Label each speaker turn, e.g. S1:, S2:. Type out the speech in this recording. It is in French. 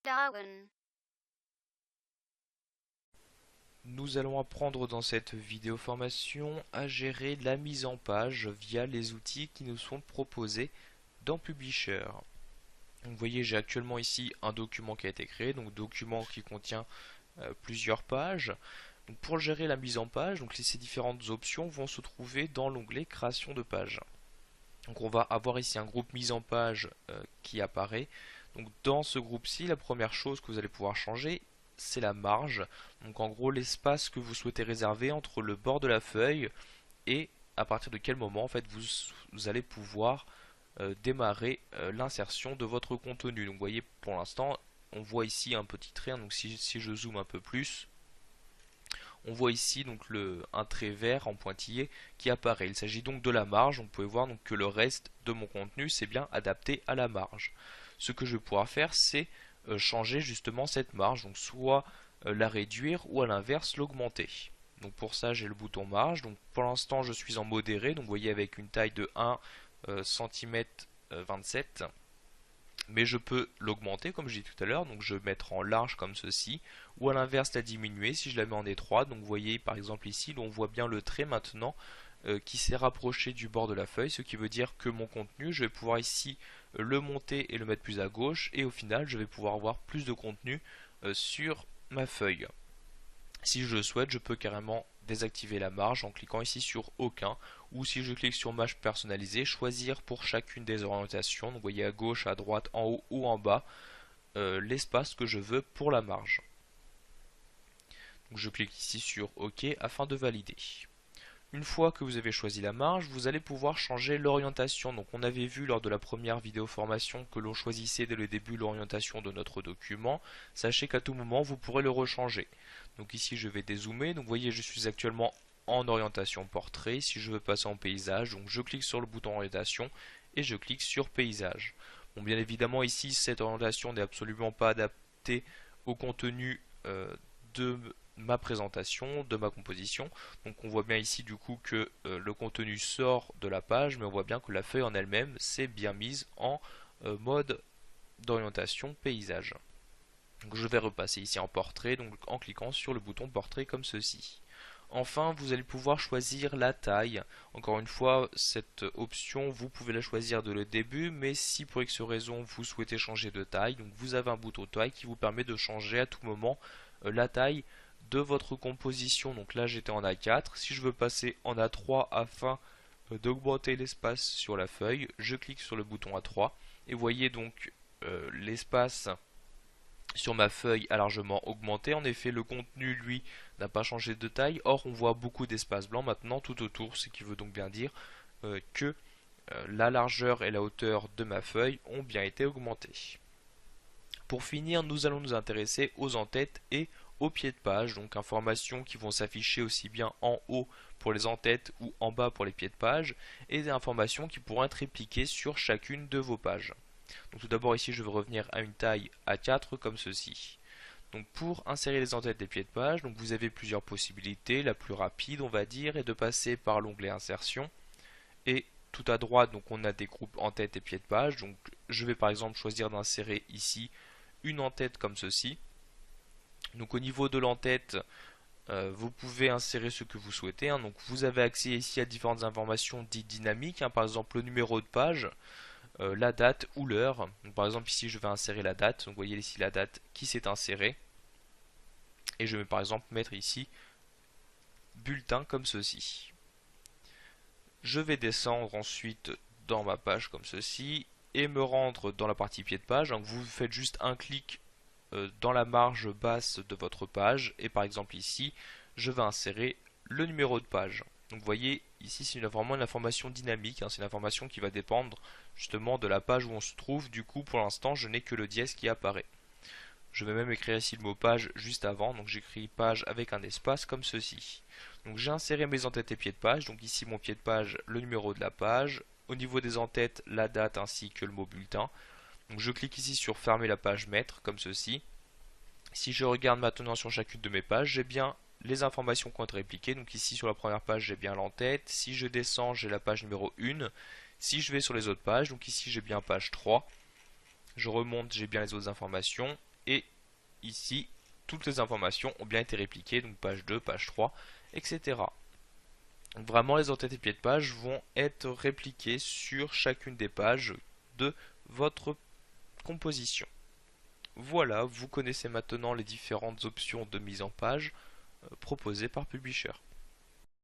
S1: Darwin.
S2: Nous allons apprendre dans cette vidéo formation à gérer la mise en page via les outils qui nous sont proposés dans Publisher. Donc, vous voyez, j'ai actuellement ici un document qui a été créé, donc document qui contient plusieurs pages. Donc, pour gérer la mise en page, donc ces différentes options vont se trouver dans l'onglet création de page. Donc on va avoir ici un groupe mise en page qui apparaît. Donc dans ce groupe-ci, la première chose que vous allez pouvoir changer, c'est la marge. Donc en gros l'espace que vous souhaitez réserver entre le bord de la feuille et à partir de quel moment en fait vous allez pouvoir démarrer l'insertion de votre contenu. Donc vous voyez pour l'instant on voit ici un petit trait, donc si je zoome un peu plus, on voit ici donc un trait vert en pointillé qui apparaît. Il s'agit donc de la marge. Vous pouvez voir donc que le reste de mon contenu c'est bien adapté à la marge. Ce que je vais pouvoir faire c'est changer justement cette marge, donc soit la réduire ou à l'inverse l'augmenter. Donc pour ça j'ai le bouton marge. Donc pour l'instant je suis en modéré, donc vous voyez avec une taille de 1 cm 27. Mais je peux l'augmenter comme j'ai dit tout à l'heure, donc je vais mettre en large comme ceci, ou à l'inverse la diminuer si je la mets en étroite. Donc vous voyez par exemple ici, on voit bien le trait maintenant qui s'est rapproché du bord de la feuille, ce qui veut dire que mon contenu, je vais pouvoir ici le monter et le mettre plus à gauche, et au final je vais pouvoir avoir plus de contenu sur ma feuille. Si je le souhaite, je peux carrément désactiver la marge en cliquant ici sur aucun, ou si je clique sur marge personnalisée, choisir pour chacune des orientations, donc vous voyez à gauche, à droite, en haut ou en bas, l'espace que je veux pour la marge. Donc je clique ici sur OK afin de valider. Une fois que vous avez choisi la marge, vous allez pouvoir changer l'orientation. Donc on avait vu lors de la première vidéo formation que l'on choisissait dès le début l'orientation de notre document. Sachez qu'à tout moment vous pourrez le rechanger. Donc ici je vais dézoomer. Donc vous voyez je suis actuellement en orientation portrait. Si je veux passer en paysage, donc je clique sur le bouton orientation et je clique sur paysage. Bon, bien évidemment ici cette orientation n'est absolument pas adaptée au contenu de ma présentation, de ma composition. Donc on voit bien ici du coup que le contenu sort de la page, mais on voit bien que la feuille en elle-même s'est bien mise en mode d'orientation paysage. Donc je vais repasser ici en portrait, donc en cliquant sur le bouton portrait comme ceci. Enfin, vous allez pouvoir choisir la taille. Encore une fois, cette option, vous pouvez la choisir dès le début, mais si pour X raison vous souhaitez changer de taille, donc vous avez un bouton taille qui vous permet de changer à tout moment la taille de votre composition. Donc là j'étais en A4, si je veux passer en A3 afin d'augmenter l'espace sur la feuille, je clique sur le bouton A3 et vous voyez donc l'espace sur ma feuille a largement augmenté. En effet le contenu lui n'a pas changé de taille, or on voit beaucoup d'espace blanc maintenant tout autour, ce qui veut donc bien dire que la largeur et la hauteur de ma feuille ont bien été augmentées. Pour finir, nous allons nous intéresser aux en-têtes et au pied de page, donc informations qui vont s'afficher aussi bien en haut pour les en-têtes ou en bas pour les pieds de page, et des informations qui pourront être répliquées sur chacune de vos pages. Donc tout d'abord ici je vais revenir à une taille A4 comme ceci. Donc pour insérer les en-têtes des pieds de page, donc vous avez plusieurs possibilités. La plus rapide on va dire est de passer par l'onglet insertion, et tout à droite donc on a des groupes en-tête et pieds de page. Donc je vais par exemple choisir d'insérer ici une en-tête comme ceci. Donc au niveau de l'en-tête, vous pouvez insérer ce que vous souhaitez. Donc vous avez accès ici à différentes informations dites dynamiques, par exemple le numéro de page, la date ou l'heure. Par exemple ici je vais insérer la date. Donc vous voyez ici la date qui s'est insérée. Et je vais par exemple mettre ici bulletin comme ceci. Je vais descendre ensuite dans ma page comme ceci et me rendre dans la partie pied de page. Donc vous faites juste un clic dans la marge basse de votre page et par exemple ici je vais insérer le numéro de page. Donc vous voyez ici c'est vraiment une information dynamique, c'est une information qui va dépendre justement de la page où on se trouve. Du coup pour l'instant je n'ai que le dièse qui apparaît. Je vais même écrire ici le mot page juste avant, donc j'écris page avec un espace comme ceci. Donc j'ai inséré mes en-têtes et pieds de page, donc ici mon pied de page, le numéro de la page, au niveau des en-têtes, la date ainsi que le mot bulletin. Donc je clique ici sur fermer la page maître comme ceci. Si je regarde maintenant sur chacune de mes pages, j'ai bien les informations qui ont été répliquées. Donc ici sur la première page j'ai bien l'en-tête. Si je descends j'ai la page numéro 1. Si je vais sur les autres pages, donc ici j'ai bien page 3. Je remonte, j'ai bien les autres informations. et ici, toutes les informations ont bien été répliquées, donc page 2, page 3, etc. Donc vraiment, les entêtes et pieds de page vont être répliqués sur chacune des pages de votre composition. Voilà, vous connaissez maintenant les différentes options de mise en page proposées par Publisher.